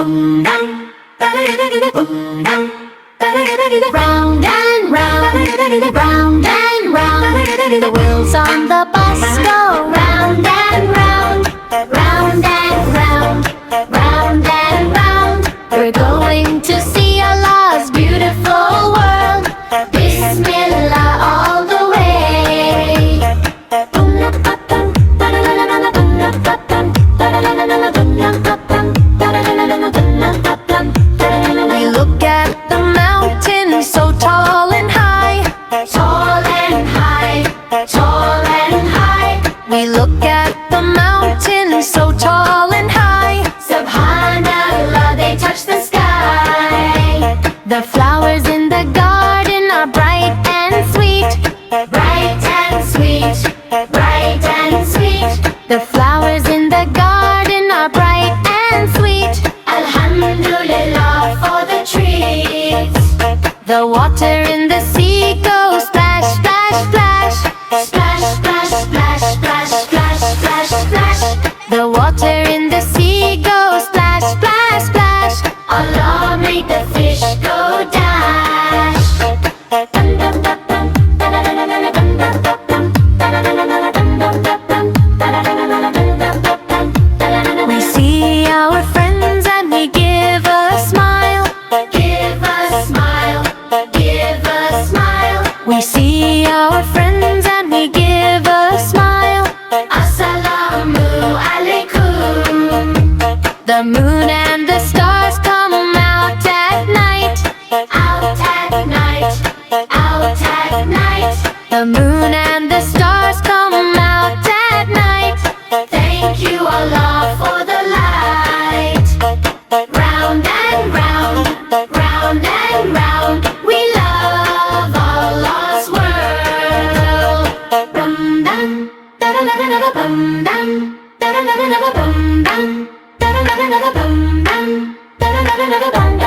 Round and round, round and round. The wheels on the bus go round and round, round and round, round and round. We're going to see Allah's beautiful world. Bismillah all the way. We look at the mountain so tall and high, tall and high, tall and high. We look at the mountain so tall and high. SubhanAllah, they touch the sky. The flowers in the garden are bright and sweet, bright and sweet, bright and sweet. The flowers in the garden are bright and sweet. Alhamdulillah for the trees. The water in the sea goes splash, splash, splash, splash, splash, splash, splash, splash, splash, splash. The water in the sea goes splash, splash, splash. Allah made the fish go dash. We see our friends and we give a smile, give a smile, give a smile. We see our friends and we give a smile. Assalamu Alaikum. The moon and the stars come out at night, out at night, out at night. The moon and the stars come out at night. Thank you Allah for the light. Round and round, round and round. We love Allah's world. Bum dum, da da da da da bum dum, da da da da da bum dum, da da da da da bum dum, da da da da da bum.